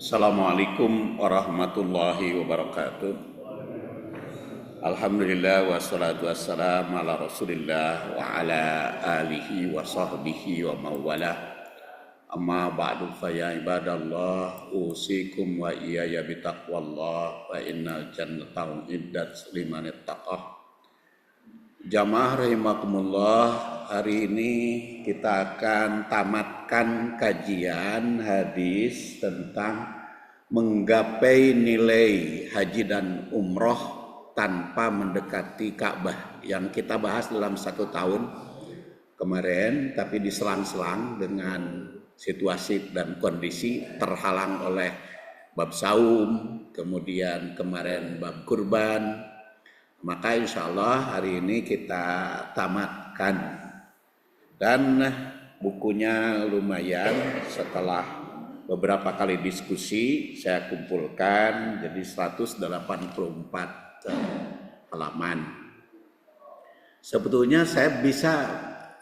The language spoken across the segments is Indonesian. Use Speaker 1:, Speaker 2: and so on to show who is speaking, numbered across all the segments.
Speaker 1: Assalamualaikum warahmatullahi wabarakatuh. Alhamdulillah wassalatu wassalamu ala rasulillah wa ala alihi wa sahbihi wa mawalah. Amma ba'du fa ya ibadallah usikum wa iyaya bitaqwallah wa innal jannata iddat liman ittaqah. Jamaah rahimakumullah, hari ini kita akan tamatkan kajian hadis tentang menggapai nilai haji dan umroh tanpa mendekati Ka'bah yang kita bahas dalam 1 tahun kemarin, tapi diselang-selang dengan situasi dan kondisi terhalang oleh bab saum, kemudian kemarin bab kurban. Maka insya Allah hari ini kita tamatkan. Dan bukunya lumayan, setelah beberapa kali diskusi saya kumpulkan jadi 184 halaman. Sebetulnya saya bisa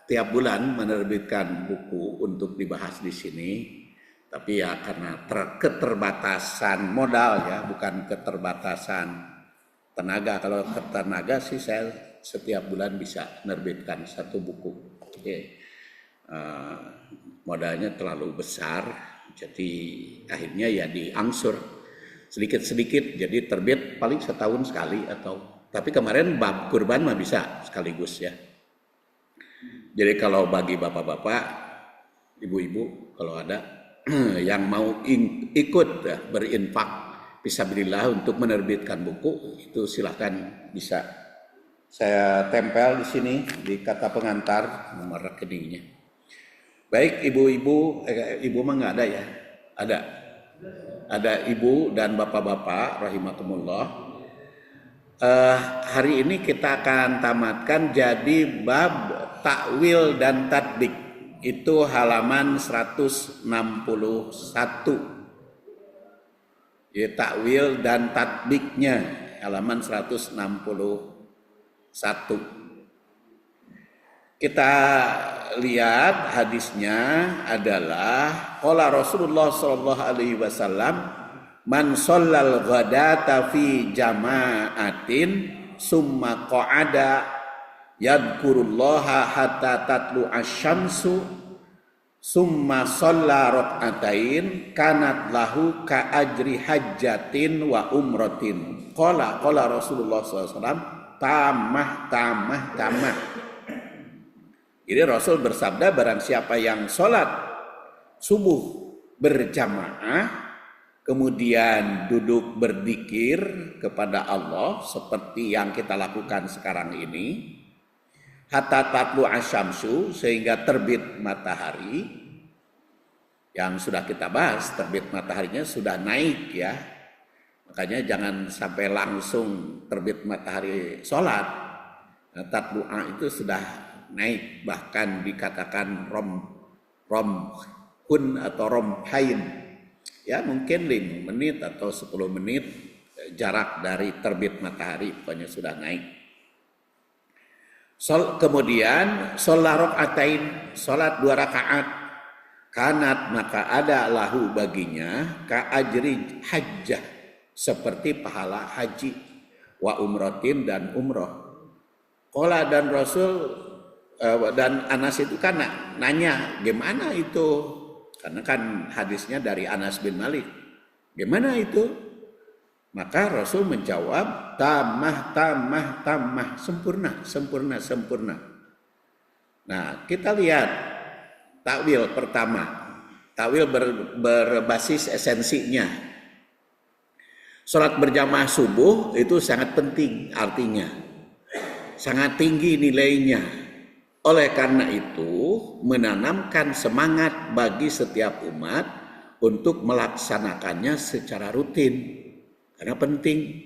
Speaker 1: tiap bulan menerbitkan buku untuk dibahas di sini, tapi ya karena keterbatasan modal ya, bukan keterbatasan tenaga. Kalau tenaga sih saya setiap bulan bisa menerbitkan 1 buku. Modalnya terlalu besar, jadi akhirnya ya diangsur sedikit-sedikit. Jadi terbit paling setahun sekali tapi kemarin bab kurban mah bisa sekaligus ya. Jadi kalau bagi bapak-bapak, ibu-ibu kalau ada yang mau ikut berinfak fisabilillah untuk menerbitkan buku, itu silahkan bisa. Saya tempel di sini di kata pengantar nomor rekeningnya. Baik ibu-ibu, ibu mah nggak ada ya? Ada ibu dan bapak-bapak rahimakumullah. Hari ini kita akan tamatkan jadi bab takwil dan tatbik. Itu halaman 161. Ya, takwil dan tatbiknya halaman 161. Kita lihat hadisnya adalah qala Rasulullah sallallahu alaihi wasallam man shallal ghadata fi jama'atin summa qa'ada yadhkurullaha hatta tatlu asy-syamsu summa shalla rak'atain kanat lahu ka ajri hajjatin wa umratin. Qala Rasulullah SAW tamah. Jadi Rasul bersabda, barang siapa yang sholat subuh berjamaah kemudian duduk berzikir kepada Allah seperti yang kita lakukan sekarang ini, hatta tatlu asyamsu, sehingga terbit matahari, yang sudah kita bahas, terbit mataharinya sudah naik ya, makanya jangan sampai langsung terbit matahari sholat. Nah, tatlu'a itu sudah naik, bahkan dikatakan romhun atau romhain ya, mungkin 5 menit atau 10 menit jarak dari terbit matahari, pokoknya sudah naik. Kemudian sholat rakaatain, sholat 2 rakaat, kanat maka ada lahu baginya ka ajri hajjah, seperti pahala haji, wa umratin dan umroh. Qala dan Rasul dan Anas itu kan nanya gimana itu, karena kan hadisnya dari Anas bin Malik, gimana itu? Maka Rasul menjawab tamah, sempurna. Nah, kita lihat takwil pertama. Takwil berbasis esensinya. Salat berjamaah subuh itu sangat penting artinya. Sangat tinggi nilainya. Oleh karena itu menanamkan semangat bagi setiap umat untuk melaksanakannya secara rutin. Karena penting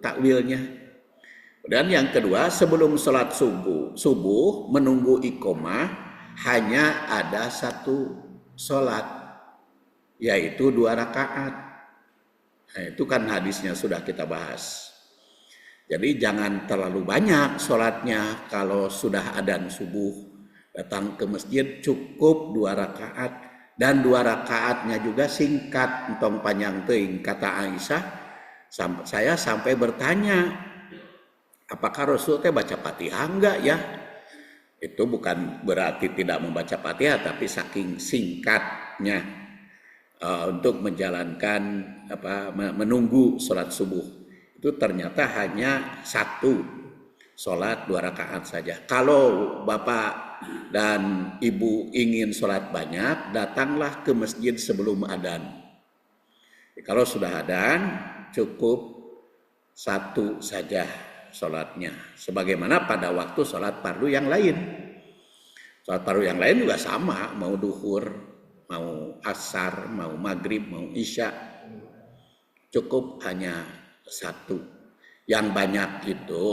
Speaker 1: takwilnya. Dan yang kedua, sebelum sholat subuh menunggu iqomah hanya ada 1 sholat, yaitu 2 rakaat. Nah, itu kan hadisnya sudah kita bahas. Jadi jangan terlalu banyak sholatnya. Kalau sudah adzan subuh datang ke masjid cukup 2 rakaat. dan 2 rakaatnya juga singkat, entong panjang teuing. Kata Aisyah, saya sampai bertanya, apakah Rasul teh baca Fatihah enggak ya? Itu bukan berarti tidak membaca Fatihah, tapi saking singkatnya untuk menjalankan menunggu sholat subuh. Itu ternyata hanya 1 sholat 2 rakaat saja. Kalau Bapak dan Ibu ingin sholat banyak, datanglah ke masjid sebelum adzan. Kalau sudah adzan, cukup 1 saja sholatnya. Sebagaimana pada waktu sholat fardu yang lain. Sholat fardu yang lain juga sama, mau duhur, mau asar, mau maghrib, mau isya. Cukup hanya 1. Yang banyak itu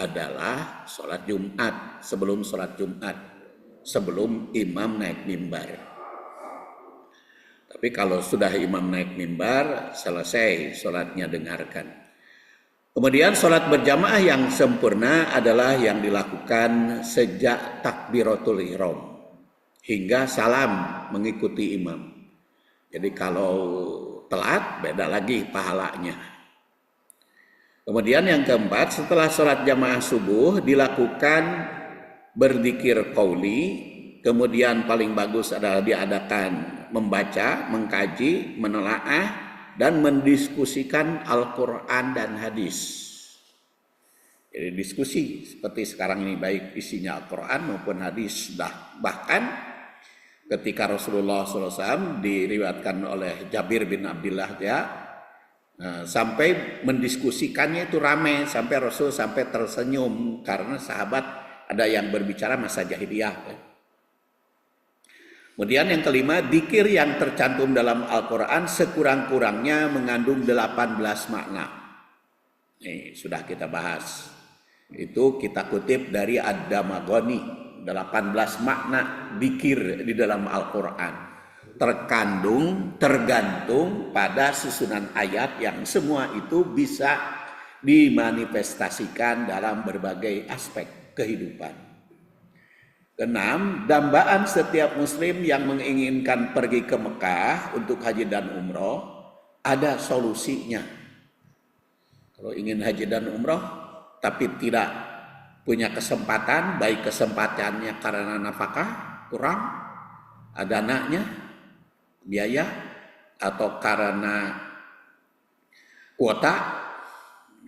Speaker 1: adalah sholat Jumat, sebelum sholat Jumat, sebelum imam naik mimbar. Tapi kalau sudah imam naik mimbar, selesai sholatnya, dengarkan. Kemudian sholat berjamaah yang sempurna adalah yang dilakukan sejak takbiratul ihram hingga salam mengikuti imam. Jadi kalau telat, beda lagi pahalanya. Kemudian yang keempat, setelah sholat jamaah subuh dilakukan berzikir qauli. Kemudian paling bagus adalah diadakan membaca, mengkaji, menelaah, dan mendiskusikan Al-Quran dan hadis. Jadi diskusi seperti sekarang ini, baik isinya Al-Quran maupun hadis. Bahkan ketika Rasulullah SAW diriwayatkan oleh Jabir bin Abdullah ya, sampai mendiskusikannya itu ramai, sampai Rasul sampai tersenyum karena sahabat ada yang berbicara masa jahiliyah ya. Kemudian yang kelima, dzikir yang tercantum dalam Al-Quran sekurang-kurangnya mengandung 18 makna. Ini sudah kita bahas. Itu kita kutip dari Ad-Damaghani, 18 makna dzikir di dalam Al-Quran. Tergantung pada susunan ayat yang semua itu bisa dimanifestasikan dalam berbagai aspek kehidupan. Keenam, dambaan setiap muslim yang menginginkan pergi ke Mekah untuk haji dan umroh ada solusinya. Kalau ingin haji dan umroh tapi tidak punya kesempatan, baik kesempatannya karena nafkah kurang, ada anaknya, biaya, atau karena kuota,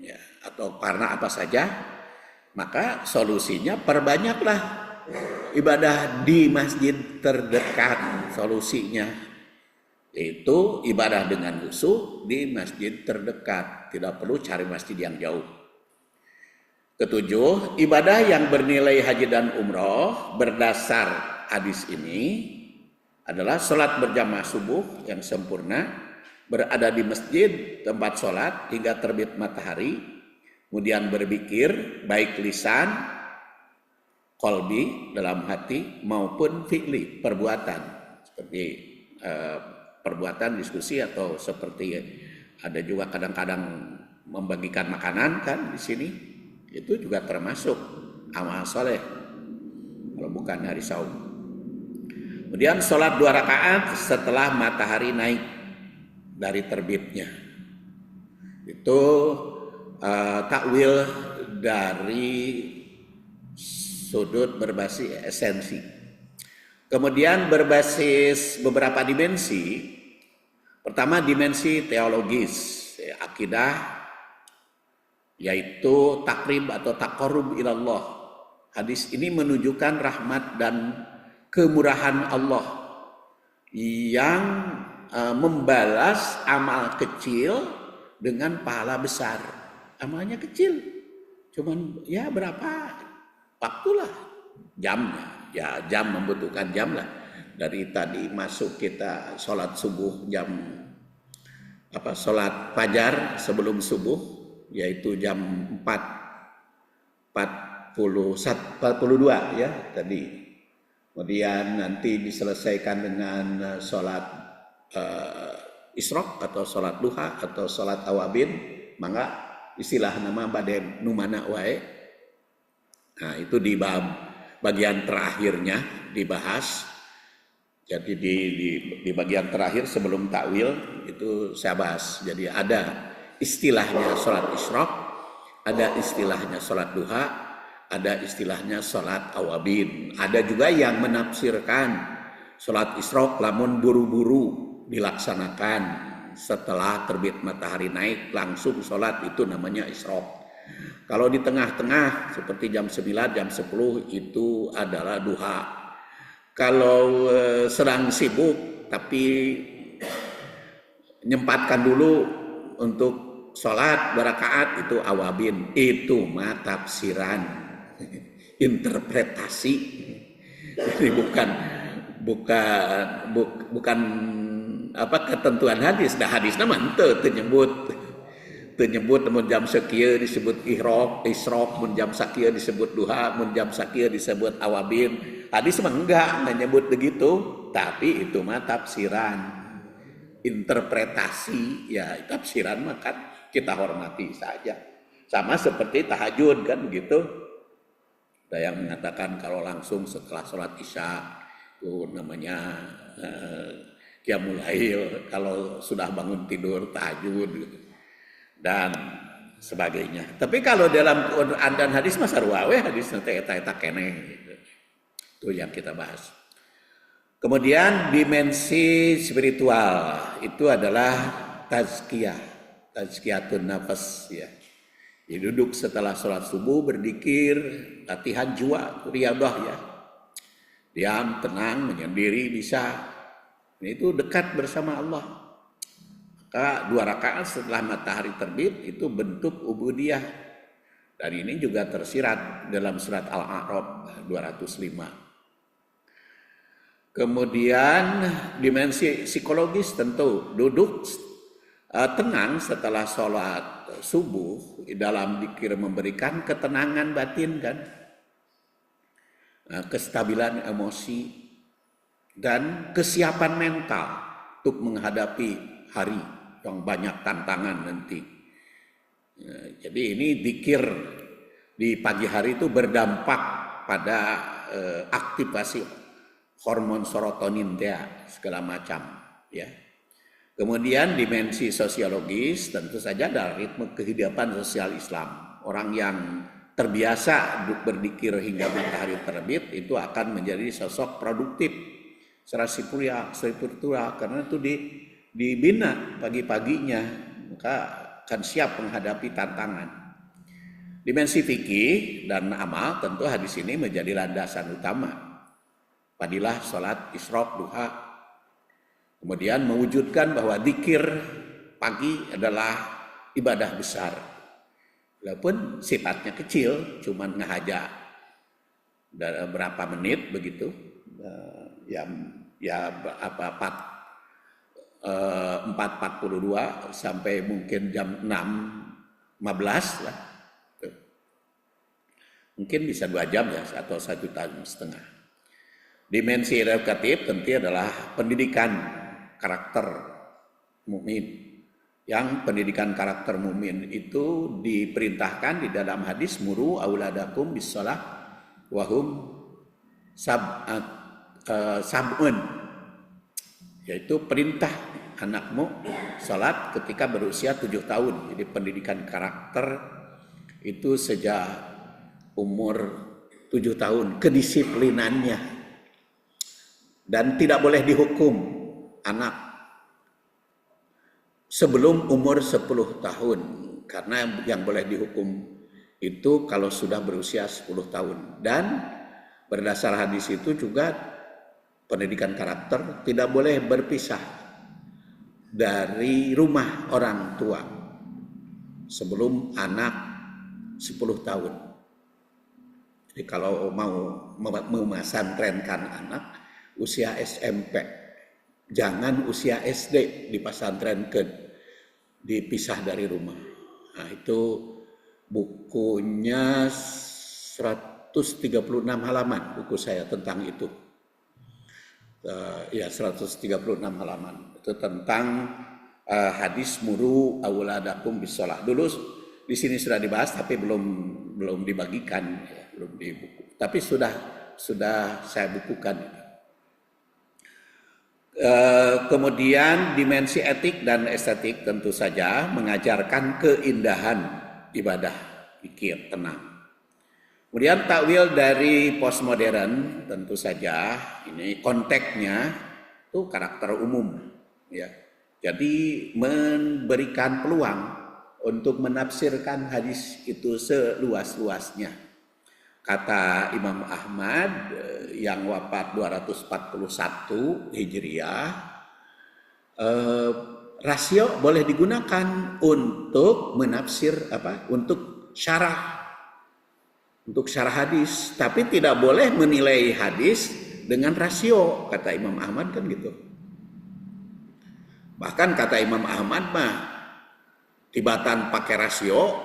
Speaker 1: ya, atau karena apa saja, maka solusinya perbanyaklah ibadah di masjid terdekat. Solusinya itu ibadah dengan khusyuk di masjid terdekat, tidak perlu cari masjid yang jauh. Ketujuh, ibadah yang bernilai haji dan umroh berdasar hadis ini adalah sholat berjamaah subuh yang sempurna, berada di masjid tempat sholat hingga terbit matahari, kemudian berzikir baik lisan, qalbi dalam hati maupun fi'li perbuatan, seperti perbuatan diskusi, atau seperti ada juga kadang-kadang membagikan makanan kan di sini, itu juga termasuk amal soleh kalau bukan hari saum. Kemudian sholat 2 rakaat setelah matahari naik dari terbitnya, itu takwil dari sudut berbasis esensi. Kemudian berbasis beberapa dimensi. Pertama, dimensi teologis, akidah, yaitu takrib atau taqarrub ilallah. Hadis ini menunjukkan rahmat dan kemurahan Allah yang membalas amal kecil dengan pahala besar. Amalnya kecil, cuman ya berapa waktulah, jamnya, ya jam membutuhkan jam lah. Dari tadi masuk kita sholat subuh jam sholat fajar sebelum subuh, yaitu jam 4:42 ya tadi. Kemudian nanti diselesaikan dengan sholat isrok atau sholat duha atau sholat awabin, maka istilah nama bade numana wae. Nah, itu di bagian terakhirnya dibahas. Jadi di bagian terakhir sebelum takwil itu saya bahas. Jadi ada istilahnya sholat isyraq, ada istilahnya sholat duha, ada istilahnya sholat awabin. Ada juga yang menafsirkan sholat isyraq lamun buru-buru dilaksanakan setelah terbit matahari naik langsung sholat, itu namanya isyraq. Kalau di tengah-tengah seperti jam 9, jam 10 itu adalah duha. Kalau sedang sibuk tapi nyempatkan dulu untuk sholat berakaat, itu awabin. Itu mah tafsiran, interpretasi. Jadi bukan apa ketentuan hadis. Dah hadis nama ente nyebut mun jam sekieu disebut isyraq, mun jam sakieu disebut duha, mun jam sakieu disebut awabin. Hadis mah enggak nyebut begitu, tapi itu mah tafsiran, interpretasi. Ya tafsiran mah kan kita hormati saja. Sama seperti tahajud kan begitu. Ada yang mengatakan kalau langsung setelah sholat isya itu namanya qiyamul lail, kalau sudah bangun tidur tahajud gitu, dan sebagainya. Tapi kalau dalam Quran dan hadis mah sarua we hadis teh eta keneh gitu. Itu yang kita bahas. Kemudian dimensi spiritual itu adalah tazkiyatun nafas ya. Jadi duduk setelah sholat subuh berzikir, latihan jiwa, riyadhah ya. Diam, tenang, menyendiri bisa. Itu dekat bersama Allah. Maka 2 rakaat setelah matahari terbit itu bentuk ubudiyah. Dan ini juga tersirat dalam surat Al-A'raf 205. Kemudian dimensi psikologis tentu duduk tenang setelah sholat subuh dalam zikir memberikan ketenangan batin kan, kestabilan emosi dan kesiapan mental untuk menghadapi hari yang banyak tantangan nanti. Jadi ini zikir di pagi hari itu berdampak pada aktivasi hormon serotonin dia segala macam ya. Kemudian dimensi sosiologis tentu saja dalam ritme kehidupan sosial Islam. Orang yang terbiasa berzikir hingga matahari terbit itu akan menjadi sosok produktif secara spiritual karena itu dibina pagi-paginya, maka akan siap menghadapi tantangan. Dimensi fikih dan amal tentu hadis ini menjadi landasan utama. Fadilah sholat isyraq duha. Kemudian mewujudkan bahwa zikir pagi adalah ibadah besar. Walaupun sifatnya kecil, cuman ngahaja berapa menit begitu. Ya 4.42 sampai mungkin jam 6.15 lah. Mungkin bisa 2 jam ya atau 1,5 tahun. Dimensi edukatif tentu adalah pendidikan karakter mukmin. Yang pendidikan karakter mukmin itu diperintahkan di dalam hadis muru auladakum bis-shalah wa hum sab'un, yaitu perintah anakmu salat ketika berusia 7 tahun. Jadi pendidikan karakter itu sejak umur 7 tahun, kedisiplinannya. Dan tidak boleh dihukum anak sebelum umur 10 tahun. Karena yang boleh dihukum itu kalau sudah berusia 10 tahun. Dan berdasar hadis itu juga pendidikan karakter tidak boleh berpisah dari rumah orang tua sebelum anak 10 tahun. Jadi kalau mau memasantrenkan anak usia SMP, jangan usia SD dipasantrenkan, dipisah dari rumah. Nah itu bukunya 136 halaman buku saya tentang itu. Ya 136 halaman itu tentang hadis muru auladakum bis-shalah. Dulu di sini sudah dibahas tapi belum dibagikan, belum di buku. Tapi sudah saya bukukan. Kemudian dimensi etik dan estetik tentu saja mengajarkan keindahan ibadah, pikir, tenang. Kemudian takwil dari postmodern tentu saja ini konteksnya itu karakter umum, ya. Jadi memberikan peluang untuk menafsirkan hadis itu seluas-luasnya. Kata Imam Ahmad yang wafat 241 Hijriah, rasio boleh digunakan untuk menafsir untuk syarah hadis, tapi tidak boleh menilai hadis dengan rasio, kata Imam Ahmad kan gitu. Bahkan kata Imam Ahmad mah tibatan pakai rasio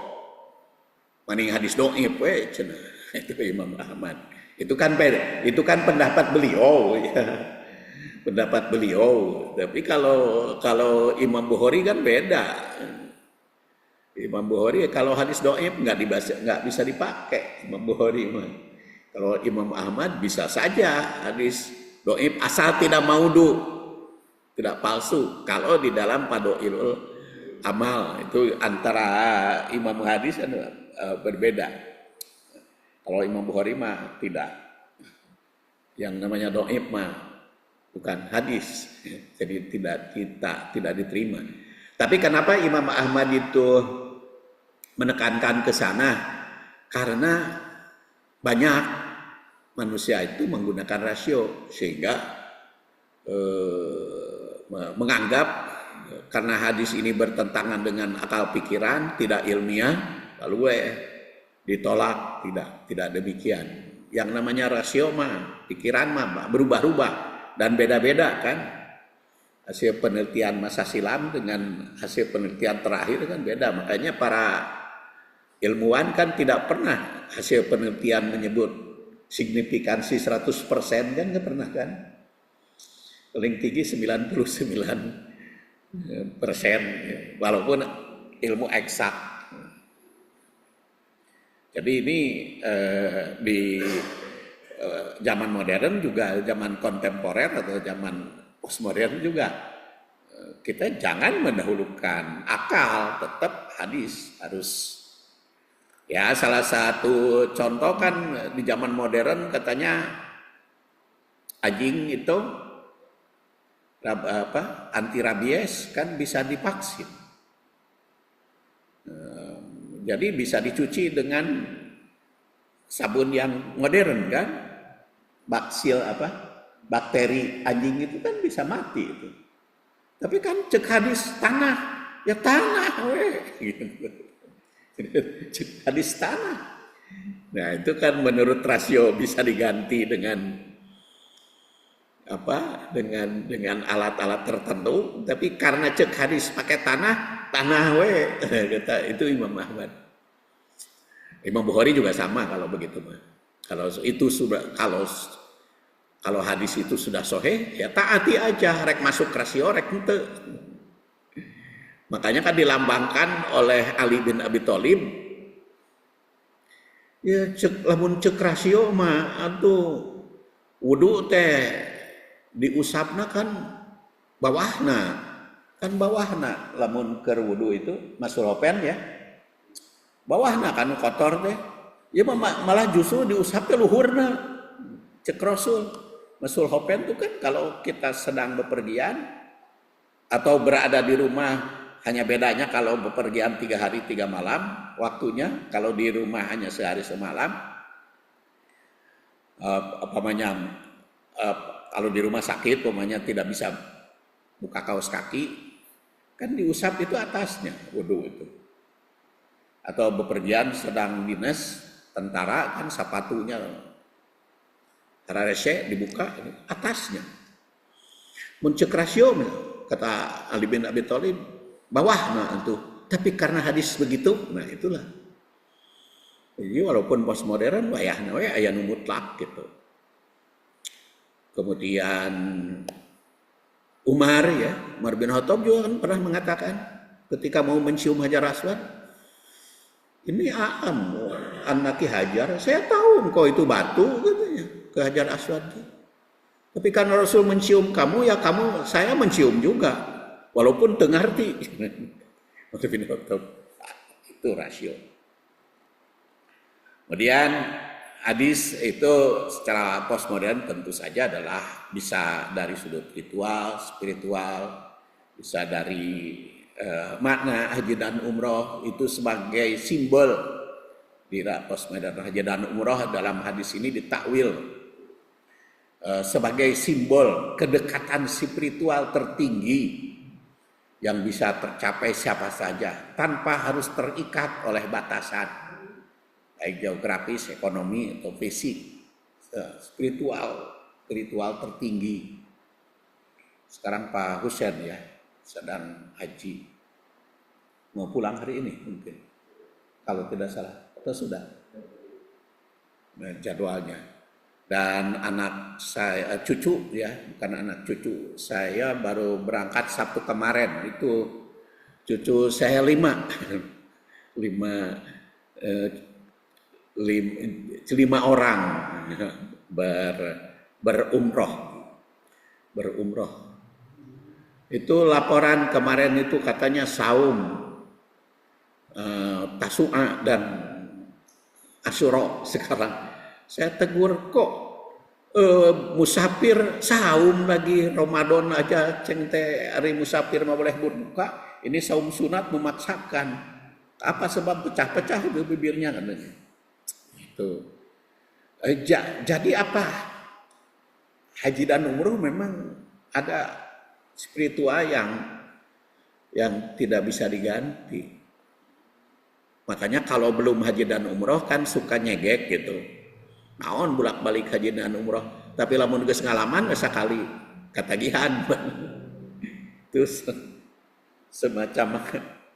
Speaker 1: mending hadis dhaif we cenah. Itu Imam Ahmad. Itu kan pendapat beliau ya. Pendapat beliau. Tapi kalau Imam Bukhari kan beda. Imam Bukhari kalau hadis dhaif nggak bisa dipakai Imam Bukhari mah. Kalau Imam Ahmad bisa saja hadis dhaif asal tidak maudhu, tidak palsu. Kalau di dalam Fadhailul Amal itu antara imam hadis berbeda. Kalau Imam Bukhari mah tidak. Yang namanya dhaif mah bukan hadis. Jadi tidak diterima. Tapi kenapa Imam Ahmad itu menekankan ke sana? Karena banyak manusia itu menggunakan rasio sehingga menganggap karena hadis ini bertentangan dengan akal pikiran, tidak ilmiah, lalu ditolak. Tidak demikian. Yang namanya rasio mah, pikiran mah berubah-ubah dan beda-beda kan. Hasil penelitian masa silam dengan hasil penelitian terakhir kan beda. Makanya para ilmuwan kan tidak pernah hasil penelitian menyebut signifikansi 100% kan nggak pernah kan. Paling tinggi 99%, walaupun ilmu eksak. Jadi ini di zaman modern juga, zaman kontemporer atau zaman postmodern juga, kita jangan mendahulukan akal, tetap hadis harus. Ya salah satu contoh kan di zaman modern katanya anjing itu anti rabies kan bisa divaksin. Jadi bisa dicuci dengan sabun yang modern kan, bakteri anjing itu kan bisa mati itu. Tapi kan cek hadis tanah, ya tanah gitu. Cek hadis tanah. Nah itu kan menurut rasio bisa diganti dengan dengan alat-alat tertentu, tapi karena cek hadis pakai tanah kata itu Imam Ahmad. Imam Bukhari juga sama kalau begitu mah. Kalau hadis itu sudah sahih, ya taati aja, rek masuk rasio rek henteu. Makanya kan dilambangkan oleh Ali bin Abi Thalib. Ya lamun cek rasio mah atuh wudu teh diusapna kan bawahna lamun keur wudu itu masul hopen ya bawahna kan kotor teh ya malah justru diusap ke luhurna cek Rasul. Masul hopen itu kan kalau kita sedang bepergian atau berada di rumah, hanya bedanya kalau bepergian 3 hari 3 malam waktunya, kalau di rumah hanya sehari semalam. Kalau di rumah sakit, umpamanya tidak bisa buka kaos kaki, kan diusap itu atasnya, wudu itu. Atau bepergian sedang dinas tentara, kan sepatunya hararese dibuka atasnya. Muncul rasio, kata Ali bin Abi Thalib, bawah itu. Tapi karena hadis begitu, nah itulah. Jadi walaupun postmodern, wayahna aya nu mutlak gitu. Kemudian Umar bin Khattab juga kan pernah mengatakan ketika mau mencium Hajar Aswad, ini anaki Hajar, saya tahu engkau itu batu katanya ke Hajar Aswad. Tapi karena Rasul mencium kamu, ya saya mencium juga. Walaupun tengah arti. Itu rasio. Kemudian hadis itu secara postmodern tentu saja adalah bisa dari sudut spiritual, bisa dari makna haji dan umroh itu sebagai simbol. Di postmodern haji dan umroh dalam hadis ini ditakwil sebagai simbol kedekatan spiritual tertinggi yang bisa tercapai siapa saja tanpa harus terikat oleh batasan baik geografis, ekonomi atau fisik. Spiritual tertinggi. Sekarang Pak Husain ya sedang haji, mau pulang hari ini mungkin kalau tidak salah, atau sudah jadwalnya. Dan anak saya, cucu ya, bukan anak cucu saya baru berangkat Sabtu kemarin. Itu cucu saya 5 orang berumroh. Itu laporan kemarin itu katanya saum, Tasu'a dan Asyura. Sekarang saya tegur, kok musafir saum lagi, Ramadan aja cengte hari musafir mau boleh berbuka, ini saum sunat memaksakan. Apa sebab pecah-pecah itu bibirnya katanya. Itu. Jadi apa? Haji dan umroh memang ada spiritual yang tidak bisa diganti. Makanya kalau belum haji dan umroh kan suka nyegek gitu. Naon bolak-balik haji dan umroh, tapi lamun geus ngalaman sekali katagihan. Terus semacam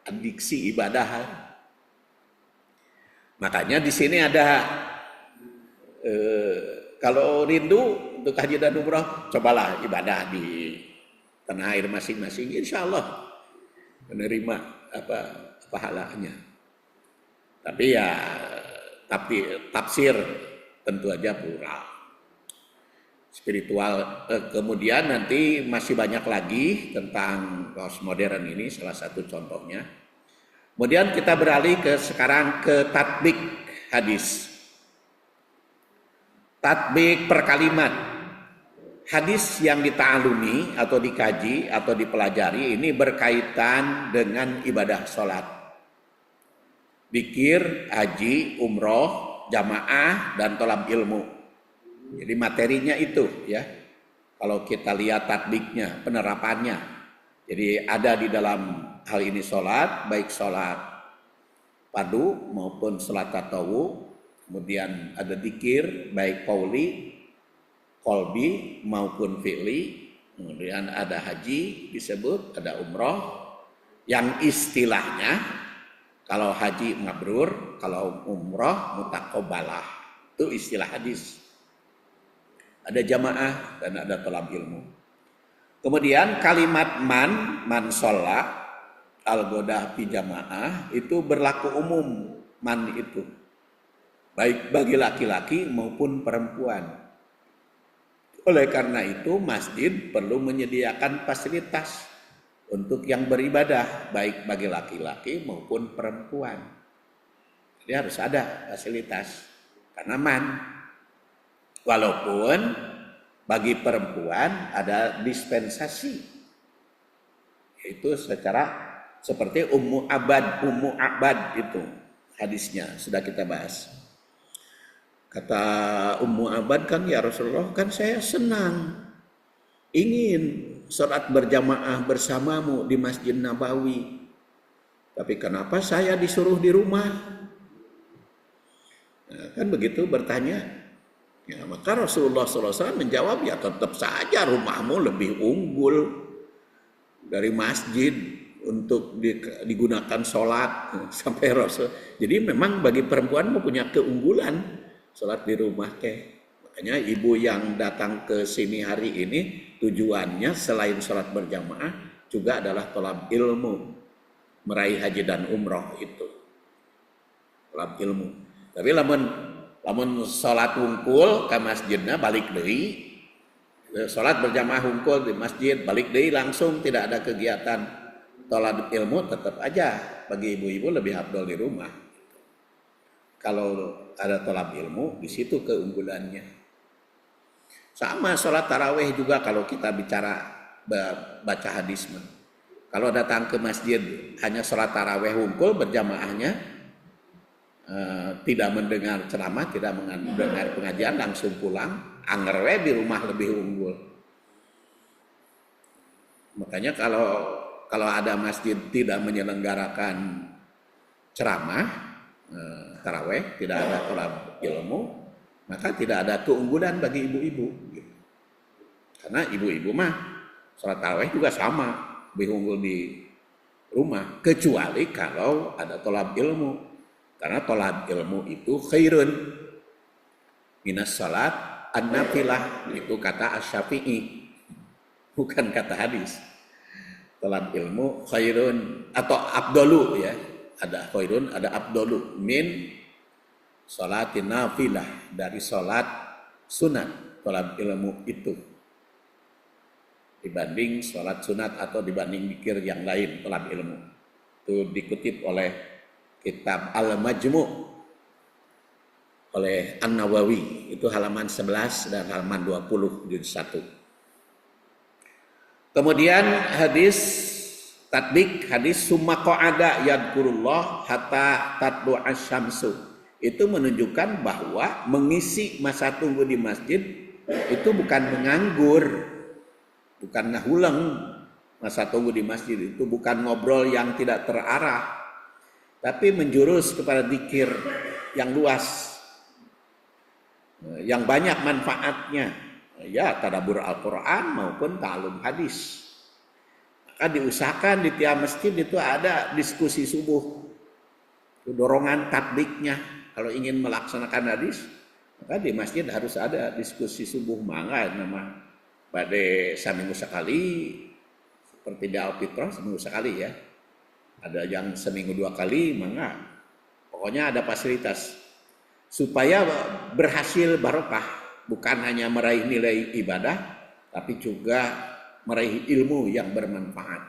Speaker 1: adiksi ibadah. Makanya di sini ada kalau rindu untuk haji dan umroh, cobalah ibadah di tanah air masing-masing, insya Allah menerima pahalanya. Tapi ya tafsir tentu aja plural. Spiritual, kemudian nanti masih banyak lagi tentang postmodern ini, salah satu contohnya. Kemudian kita beralih sekarang ke tatbik hadis. Tatbik per kalimat. Hadis yang dita'alumi atau dikaji atau dipelajari ini berkaitan dengan ibadah sholat, zikir, haji, umroh, jamaah, dan tolab ilmu. Jadi materinya itu ya. Kalau kita lihat tatbiknya, penerapannya. Jadi ada di dalam hal ini sholat, baik sholat fardu maupun sholat tatawu. Kemudian ada zikir, baik qauli, qalbi maupun fi'li. Kemudian ada haji disebut, ada umroh. Yang istilahnya kalau haji mabrur, kalau umroh mutaqabbalah. Itu istilah hadis. Ada jamaah dan ada tolab ilmu. Kemudian kalimat man sholla al-godah fi jamaah itu berlaku umum. Man itu baik bagi laki-laki maupun perempuan. Oleh karena itu masjid perlu menyediakan fasilitas untuk yang beribadah, baik bagi laki-laki maupun perempuan. Jadi harus ada fasilitas. Karena walaupun bagi perempuan ada dispensasi. Itu seperti Ummu Abad itu hadisnya sudah kita bahas. Kata Ummu Abad kan, ya Rasulullah, kan saya senang ingin sholat berjamaah bersamamu di Masjid Nabawi. Tapi kenapa saya disuruh di rumah? Nah, kan begitu bertanya. Ya, maka Rasulullah SAW menjawab, ya tetap saja rumahmu lebih unggul dari masjid untuk digunakan sholat sampai Rasul. Jadi memang bagi perempuan mempunyai keunggulan sholat di rumah Makanya ibu yang datang ke sini hari ini tujuannya selain sholat berjamaah juga adalah tolab ilmu, meraih haji dan umroh itu tolab ilmu. Tapi lamun sholat wungkul ke masjidnya balik deui, Sholat berjamaah hungkul di masjid, balik deui langsung, tidak ada kegiatan tolab ilmu, tetap aja bagi ibu-ibu lebih afdol di rumah. Kalau ada tolab ilmu, di situ keunggulannya. Sama sholat taraweh juga kalau kita bicara baca hadis. Kalau datang ke masjid hanya sholat taraweh hungkul berjamaahnya, tidak mendengar ceramah, tidak mendengar pengajian, langsung pulang, anger we di rumah lebih unggul. Makanya kalau ada masjid tidak menyelenggarakan ceramah taraweh, tidak ada tolab ilmu, maka tidak ada keunggulan bagi ibu-ibu. Karena ibu-ibu mah sholat taraweh juga sama, lebih unggul di rumah, kecuali kalau ada tolab ilmu. Karena tolab ilmu itu khairun minas salat an-nafilah, itu kata Asy-Syafi'i, bukan kata hadis. Tolab ilmu khairun atau abdolu ya, ada khairun, ada abdolu min salatin nafilah, dari salat sunat tolab ilmu itu dibanding salat sunat atau dibanding zikir yang lain tolab ilmu. Itu dikutip oleh kitab Al-Majmu' oleh An-Nawawi, itu halaman 11 dan halaman 20 juz 1. Kemudian hadis tatbik, hadis summa qa'ada yadkurullah hatta tatlu asy-syamsu, itu menunjukkan bahwa mengisi masa tunggu di masjid itu bukan menganggur, bukan ngahuleng. Masa tunggu di masjid itu bukan ngobrol yang tidak terarah, tapi menjurus kepada zikir yang luas, yang banyak manfaatnya, ya tadabbur Al-Quran maupun ta'allum hadis. Maka diusahakan di tiap masjid itu ada diskusi subuh, itu dorongan tatbiknya. Kalau ingin melaksanakan hadis, maka di masjid harus ada diskusi subuh. Mangga nama pada seminggu sekali, seperti di Al-Fitrah seminggu sekali ya. Ada yang seminggu 2 kali, mangga. Pokoknya ada fasilitas supaya berhasil barokah, bukan hanya meraih nilai ibadah, tapi juga meraih ilmu yang bermanfaat.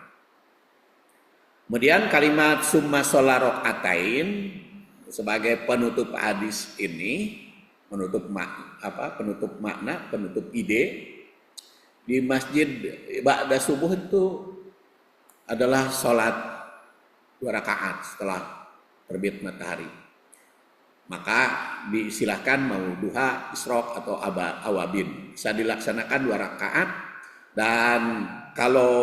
Speaker 1: Kemudian kalimat summa shola rokaatain sebagai penutup hadis ini, penutup makna, penutup ide. Di masjid ba'da subuh itu adalah sholat 2 rakaat setelah terbit matahari. Maka disilahkan mau duha, isyraq atau awabin, bisa dilaksanakan 2 rakaat. Dan kalau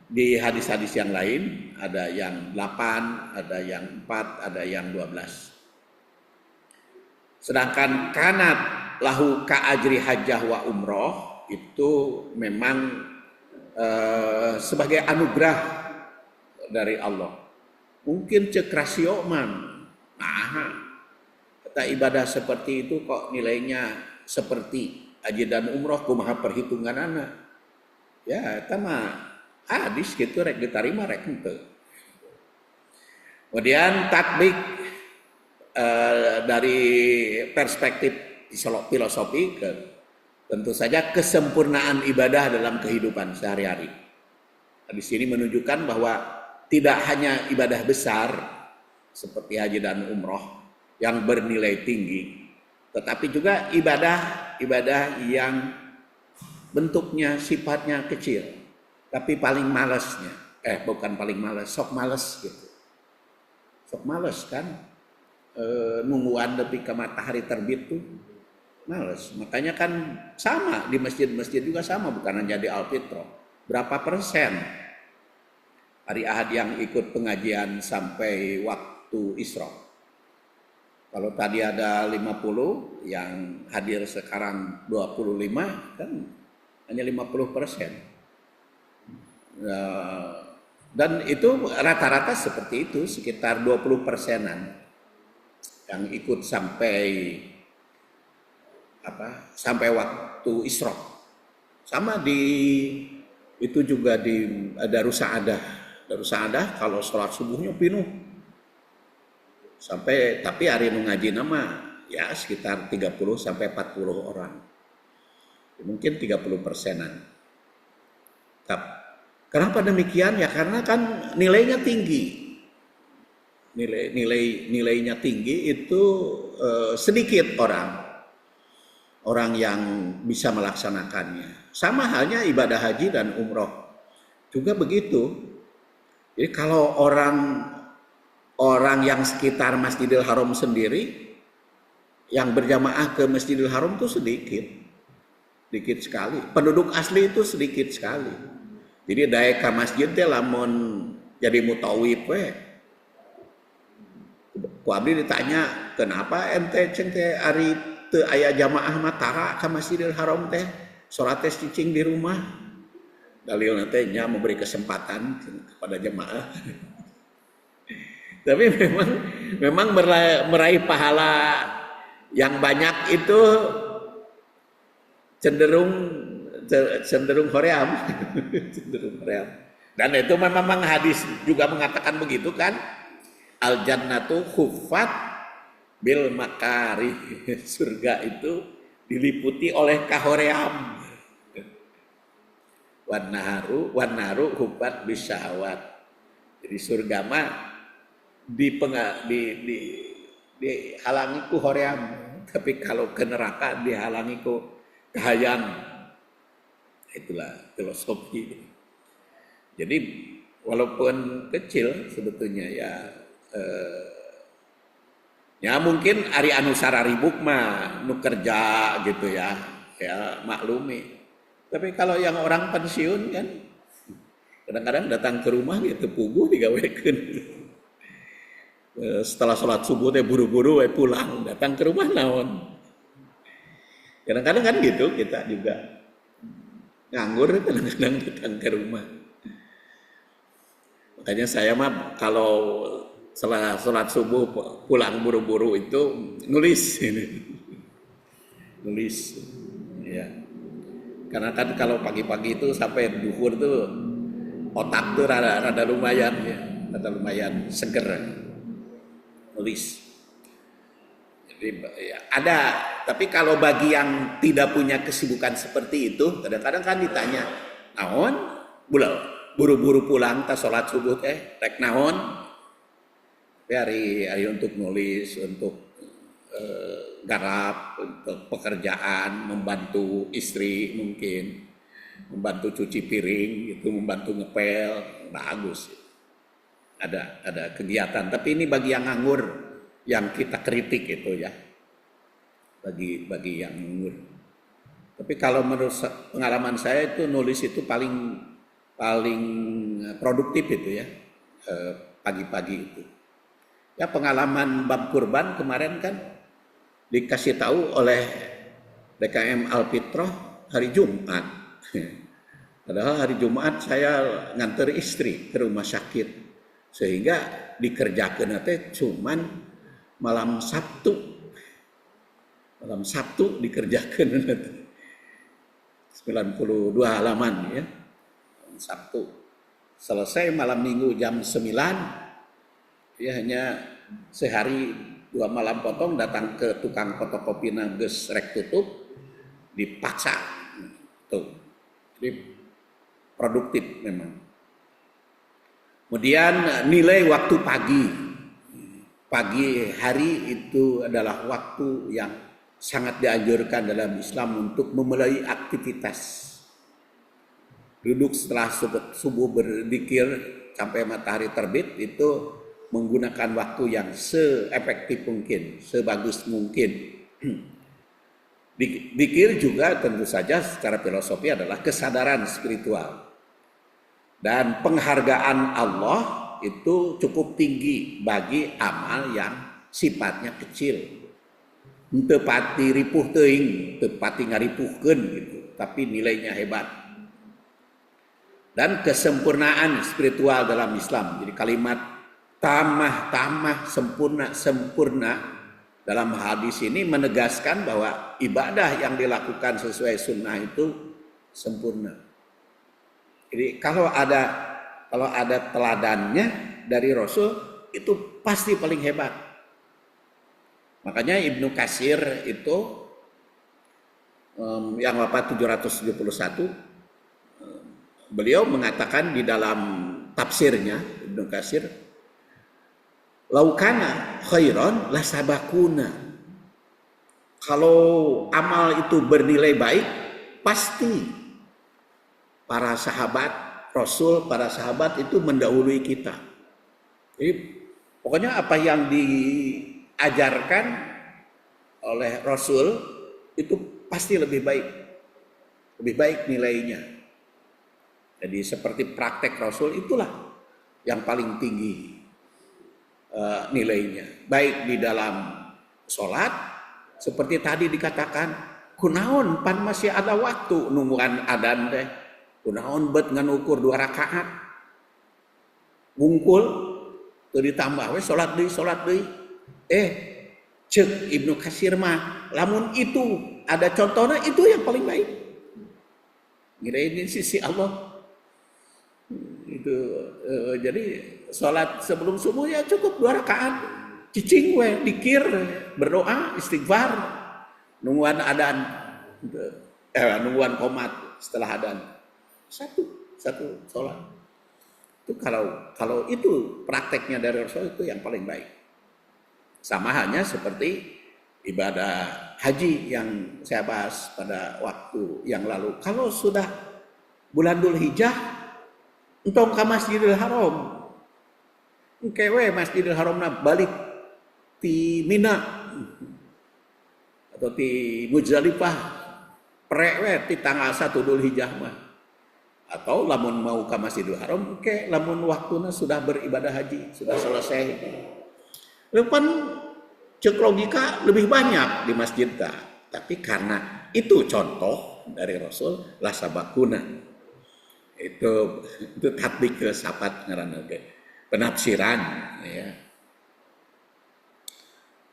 Speaker 1: di hadis-hadis yang lain ada yang 8, ada yang 4, ada yang 12. Sedangkan kanat lahu ka'ajri hajjah wa umroh itu memang sebagai anugerah dari Allah. Mungkin cek rasio man, kata ibadah seperti itu kok nilainya seperti haji dan umroh, kumaha perhitungan anak. Ya, eta mah hadis gitu rek diterima rek henteu. Kemudian tatbik dari perspektif filosofi, tentu saja kesempurnaan ibadah dalam kehidupan sehari-hari. Di sini menunjukkan bahwa tidak hanya ibadah besar seperti haji dan umroh yang bernilai tinggi, tetapi juga ibadah yang bentuknya sifatnya kecil, tapi paling malesnya, bukan paling males, sok males gitu. Sok males kan, nungguan tapi ke matahari terbit tuh males. Makanya kan sama di masjid-masjid juga sama, bukan hanya di Al-Fitrah. Berapa persen hari Ahad yang ikut pengajian sampai waktu Isra? Kalau tadi ada 50, yang hadir sekarang 25, kan hanya 50%. Dan itu rata-rata seperti itu, sekitar 20%-an yang ikut sampai waktu Isra. Sama itu juga di Darus Saadah kalau sholat subuhnya penuh. Tapi hari nu ngaji nama ya sekitar 30 sampai 40 orang. mungkin 30%-an. Kenapa demikian? Ya karena kan nilainya tinggi. Nilainya tinggi itu sedikit orang yang bisa melaksanakannya. Sama halnya ibadah haji dan umroh juga begitu. Jadi kalau orang yang sekitar Masjidil Haram sendiri yang berjamaah ke Masjidil Haram itu sedikit sekali. Penduduk asli itu sedikit sekali. Jadi daya ka masjid teh lamun jadi mutawif we. Ku abdi ditanya, "Kenapa ente ceng teh ari teu aya jamaah matara ka Masjidil Haram teh? Salat teh cicing di rumah." Dalilna teh nya memberi kesempatan kepada jemaah. Tapi memang meraih pahala yang banyak itu cenderung hoream. Dan itu memang hadis juga mengatakan begitu kan, al jannatu khuffat bil makari, surga itu diliputi oleh kahoream. Wan naru khuffat bisyahwat. Jadi surga mah dihalangi ku hoream, tapi kalau ke neraka dihalangi ku kahayang. Itulah filosofi. Jadi walaupun kecil sebetulnya ya mungkin ari anu sararibuk mah nu kerja gitu ya maklumi. Tapi kalau yang orang pensiun kan kadang-kadang datang ke rumah gitu puguh digawekeun. Setelah sholat subuh teh buru-buru pulang, datang ke rumah naon. Kadang-kadang kan gitu kita juga nganggur kadang-kadang datang ke rumah. Makanya saya mah kalau setelah sholat subuh pulang buru-buru itu nulis ya. Karena kan kalau pagi-pagi itu sampai duhur tuh otak tuh rada lumayan ya, rada lumayan seger nulis. Jadi ya, ada, tapi kalau bagi yang tidak punya kesibukan seperti itu, kadang-kadang kan ditanya, naon? Buru-buru pulang tas sholat subuh rek naon? Tapi hari untuk nulis, untuk garap, untuk pekerjaan, membantu istri mungkin, membantu cuci piring, itu membantu ngepel, bagus. Ada kegiatan, tapi ini bagi yang nganggur, yang kita kritik itu ya, bagi yang nganggur. Tapi kalau menurut pengalaman saya itu nulis itu paling produktif itu ya, pagi-pagi itu. Ya pengalaman bab kurban kemarin kan dikasih tahu oleh DKM Alfitroh hari Jumat. Padahal hari Jumat saya nganter istri ke rumah sakit, sehingga dikerjakeun teh cuman malam Sabtu dikerjakeun 92 halaman ya. Sabtu selesai malam Minggu jam 9 ya, hanya sehari 2 malam potong datang ke tukang fotokopi geus rek tutup dipaksa tuh. Jadi produktif memang. Kemudian nilai waktu pagi hari itu adalah waktu yang sangat dianjurkan dalam Islam untuk memulai aktivitas. Duduk setelah subuh berzikir sampai matahari terbit itu menggunakan waktu yang seefektif mungkin, sebagus mungkin. Zikir juga tentu saja secara filosofi adalah kesadaran spiritual. Dan penghargaan Allah itu cukup tinggi bagi amal yang sifatnya kecil. Teu pati ripuh teuing, teu pati ngaripuhkeun gitu, tapi nilainya hebat. Dan kesempurnaan spiritual dalam Islam. Jadi kalimat tamah, sempurna dalam hadis ini menegaskan bahwa ibadah yang dilakukan sesuai sunnah itu sempurna. Jadi kalau ada teladannya dari Rasul itu pasti paling hebat. Makanya Ibnu Katsir itu yang wafat 771, beliau mengatakan di dalam tafsirnya Ibnu Katsir, laukana khairon lasabakuna. Kalau amal itu bernilai baik, pasti para sahabat Rasul, para sahabat itu mendahului kita. Jadi pokoknya apa yang diajarkan oleh Rasul itu pasti lebih baik nilainya. Jadi seperti praktek Rasul itulah yang paling tinggi nilainya. Baik di dalam sholat, seperti tadi dikatakan, kunaon pan masih ada waktu nungguan adan teh, kunaon bet ngan ukur 2 rakaat, wungkul, tuh ditambah, sholat deui. Cek Ibnu Katsir mah, lamun itu ada contohnya itu yang paling baik. Ngirain sisi Allah. Itu jadi sholat sebelum subuh ya cukup 2 rakaat, cicing we, dikir, berdoa, istighfar, nungguan adan, nungguan qomat setelah adan, satu sholat. Itu kalau itu prakteknya dari Rasul itu yang paling baik. Sama halnya seperti ibadah haji yang saya bahas pada waktu yang lalu. Kalau sudah bulan Dzulhijjah, entong ke Masjidil Haram, kewe Masjidil Haram balik di Mina atau di Muzdalifah, prewe di tanggal 1 Dzulhijjah mah. Atau lamun mau ke Masjidil Haram, lamun waktunya sudah beribadah haji, sudah selesai. Kan cek logika lebih banyak di masjid dah. Tapi karena itu contoh dari Rasul, la sabakuna. Itu tatbik ke sahabat ngaranna penafsiran ya.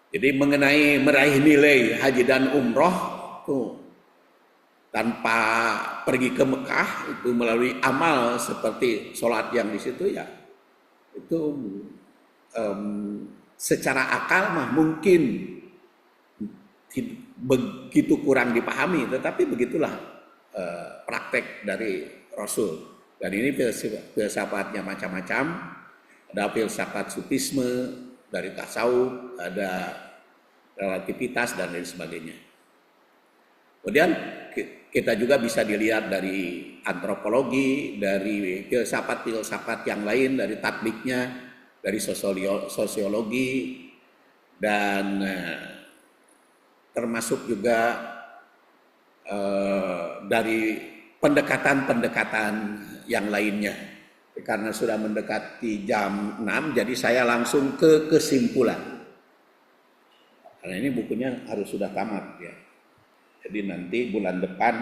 Speaker 1: Jadi mengenai meraih nilai haji dan umroh tuh tanpa pergi ke Mekah itu melalui amal seperti sholat yang di situ ya itu secara akal mah mungkin begitu kurang dipahami, tetapi begitulah praktek dari Rasul. Dan ini filsafatnya macam-macam, ada filsafat sufisme, dari tasawuf, ada relativitas dan lain sebagainya. Kemudian kita juga bisa dilihat dari antropologi, dari filsafat yang lain, dari tatbiknya, dari sosiologi, dan termasuk juga dari pendekatan-pendekatan yang lainnya. Karena sudah mendekati jam 6, jadi saya langsung ke kesimpulan. Karena ini bukunya harus sudah tamat ya. Jadi nanti bulan depan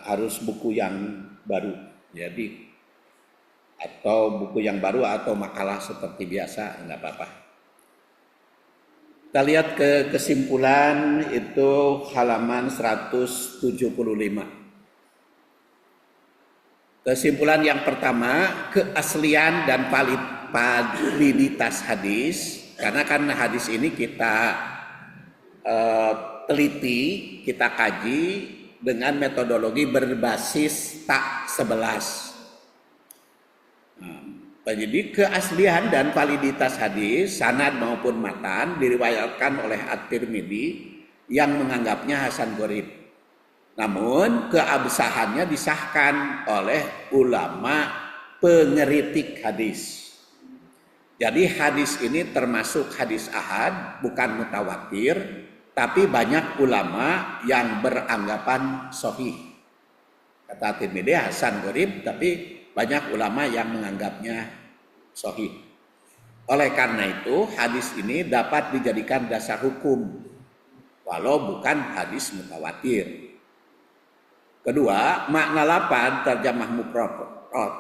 Speaker 1: harus buku yang baru. Jadi atau buku yang baru atau makalah seperti biasa, enggak apa-apa. Kita lihat ke kesimpulan itu halaman 175. Kesimpulan yang pertama, keaslian dan validitas hadis. Karena kan hadis ini kita teliti, kita kaji dengan metodologi berbasis tak 11. Jadi keaslian dan validitas hadis, sanad maupun matan diriwayatkan oleh At-Tirmidzi yang menganggapnya hasan gharib. Namun keabsahannya disahkan oleh ulama pengeritik hadis. Jadi hadis ini termasuk hadis ahad, bukan mutawatir, tapi banyak ulama yang beranggapan sahih. Kata At-Tirmidzi hasan gharib, tapi banyak ulama yang menganggapnya sahih. Oleh karena itu, hadis ini dapat dijadikan dasar hukum, walau bukan hadis mutawatir. Kedua, makna lapan, terjemah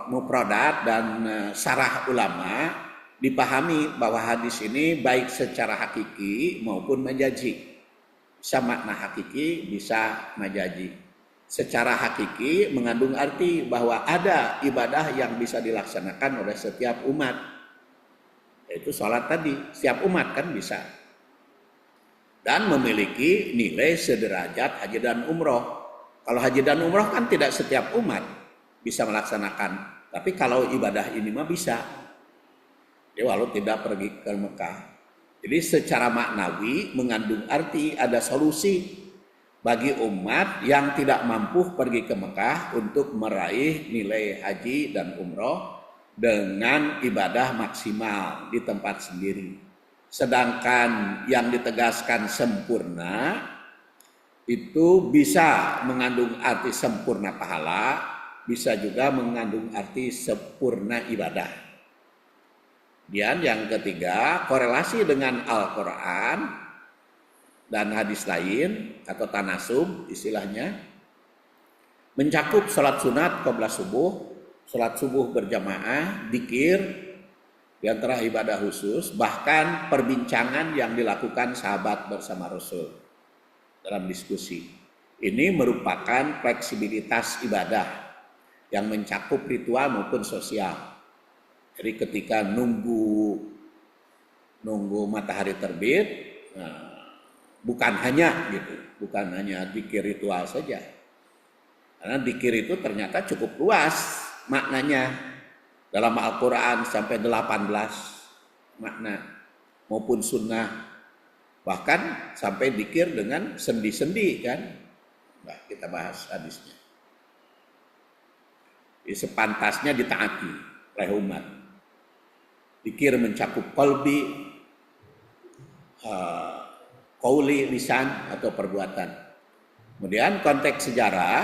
Speaker 1: mufradat dan syarah ulama dipahami bahwa hadis ini baik secara hakiki maupun majazi. Bisa makna hakiki, bisa majazi. Secara hakiki mengandung arti bahwa ada ibadah yang bisa dilaksanakan oleh setiap umat, yaitu sholat tadi, setiap umat kan bisa. dan memiliki nilai sederajat haji dan umroh. Kalau haji dan umroh kan tidak setiap umat bisa melaksanakan, tapi kalau ibadah ini mah bisa. Dia walau tidak pergi ke Mekah. Jadi secara maknawi mengandung arti ada solusi bagi umat yang tidak mampu pergi ke Mekah untuk meraih nilai haji dan umroh dengan ibadah maksimal di tempat sendiri. Sedangkan yang ditegaskan sempurna itu bisa mengandung arti sempurna pahala, bisa juga mengandung arti sempurna ibadah. Dan yang ketiga, korelasi dengan Al-Quran dan hadis lain atau tanasub istilahnya, mencakup sholat sunat qabla subuh, sholat subuh berjamaah, dzikir, di antara ibadah khusus, bahkan perbincangan yang dilakukan sahabat bersama Rasul dalam diskusi. Ini merupakan fleksibilitas ibadah yang mencakup ritual maupun sosial. Jadi ketika nunggu matahari terbit, bukan hanya dzikir ritual saja. Karena dzikir itu ternyata cukup luas maknanya. Dalam Al-Quran sampai 18 makna maupun sunnah, bahkan sampai dzikir dengan sendi-sendi kan. Nah, kita bahas hadisnya. Sepantasnya ditaati oleh umat. Dzikir mencakup qalbi, qauli, lisan atau perbuatan. Kemudian konteks sejarah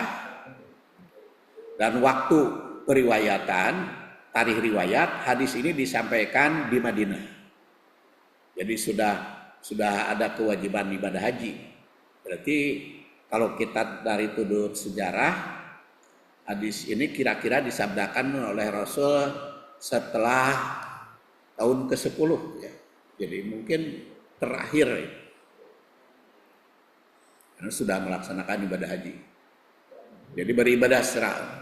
Speaker 1: dan waktu periwayatan, tarikh riwayat, hadis ini disampaikan di Madinah. Jadi sudah ada kewajiban ibadah haji. Berarti kalau kita dari sudut sejarah, hadis ini kira-kira disabdakan oleh Rasul setelah tahun ke-10 ya. Jadi mungkin terakhir ya. Karena sudah melaksanakan ibadah haji. Jadi beribadah secara.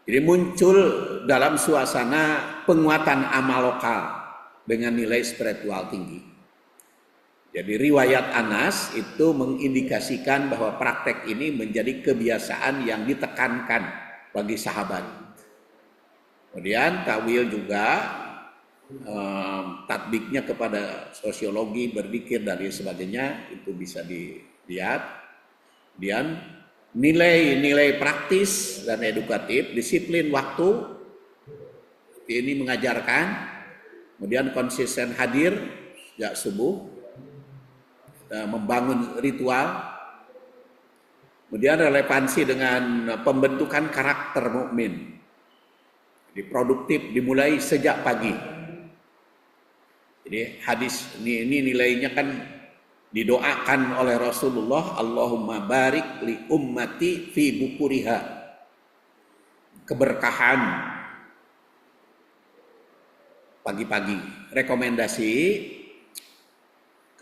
Speaker 1: Jadi muncul dalam suasana penguatan amal lokal dengan nilai spiritual tinggi. Jadi riwayat Anas itu mengindikasikan bahwa praktek ini menjadi kebiasaan yang ditekankan bagi sahabat. Kemudian takwil juga tatbiknya kepada sosiologi, berzikir dan sebagainya itu bisa dilihat. Kemudian nilai-nilai praktis dan edukatif, disiplin waktu, ini mengajarkan, kemudian konsisten hadir sejak subuh, membangun ritual, kemudian relevansi dengan pembentukan karakter mukmin, jadi produktif dimulai sejak pagi. Jadi hadis ini nilainya kan didoakan oleh Rasulullah, Allahumma barik li ummati fi bukuriha, keberkahan pagi-pagi. Rekomendasi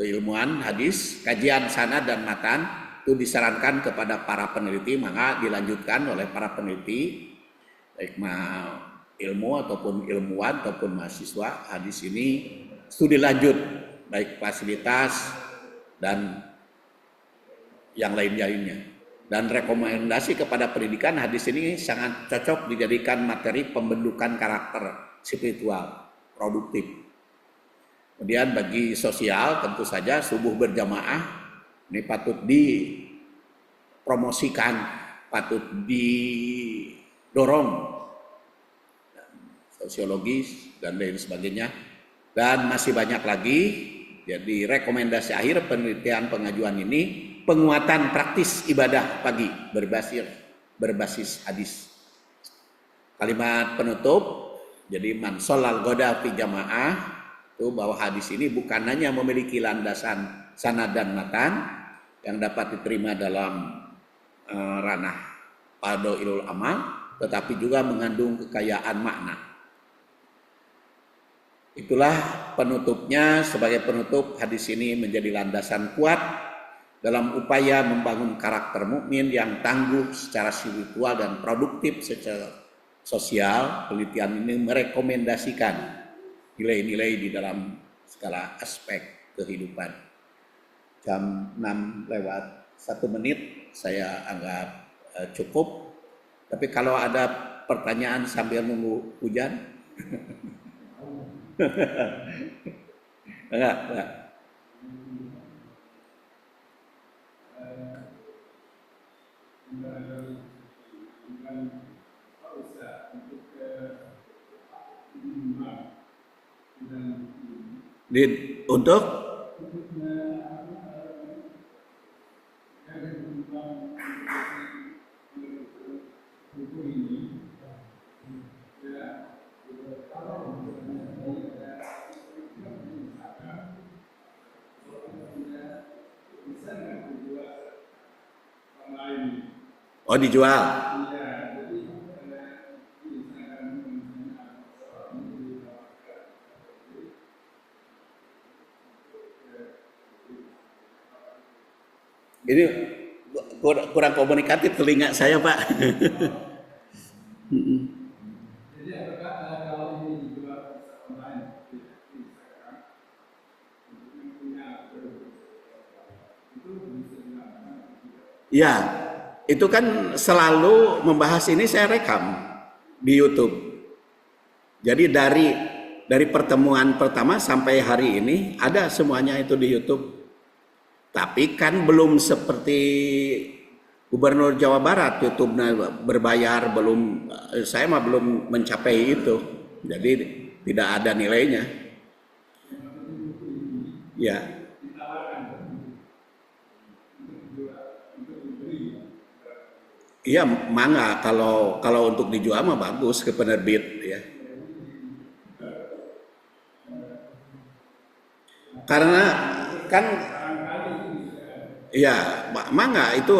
Speaker 1: keilmuan hadis, kajian sanad dan matan itu disarankan kepada para peneliti, maka dilanjutkan oleh para peneliti baik ilmu ataupun ilmuwan ataupun mahasiswa hadis ini studi lanjut baik fasilitas dan yang lainnya. Dan rekomendasi kepada pendidikan, hadis ini sangat cocok dijadikan materi pembentukan karakter spiritual produktif. Kemudian bagi sosial tentu saja subuh berjamaah ini patut dipromosikan, patut didorong, sosiologis dan lain sebagainya. Dan masih banyak lagi. Jadi rekomendasi akhir penelitian pengajuan ini penguatan praktis ibadah pagi berbasis hadis. Kalimat penutup, jadi man sholal ghoda fi jamaah, itu bahwa hadis ini bukan hanya memiliki landasan sanad dan matan yang dapat diterima dalam ranah fadhailul amal, tetapi juga mengandung kekayaan makna. Itulah penutupnya. Sebagai penutup, hadis ini menjadi landasan kuat dalam upaya membangun karakter mukmin yang tangguh secara spiritual dan produktif secara sosial. Penelitian ini merekomendasikan nilai-nilai di dalam segala aspek kehidupan. jam 6 lewat 1 menit saya anggap cukup. Tapi kalau ada pertanyaan sambil nunggu hujan, enggak. Untuk dijual. Ini kurang komunikatif telinga saya, Pak. Ya, itu kan selalu membahas ini saya rekam di YouTube. Jadi dari pertemuan pertama sampai hari ini ada semuanya itu di YouTube. Tapi kan belum seperti Gubernur Jawa Barat, YouTube-nya berbayar, saya mah belum mencapai itu. Jadi tidak ada nilainya. Ya. Iya, mangga kalau untuk dijual mah bagus ke penerbit ya. Karena kan ya mangga itu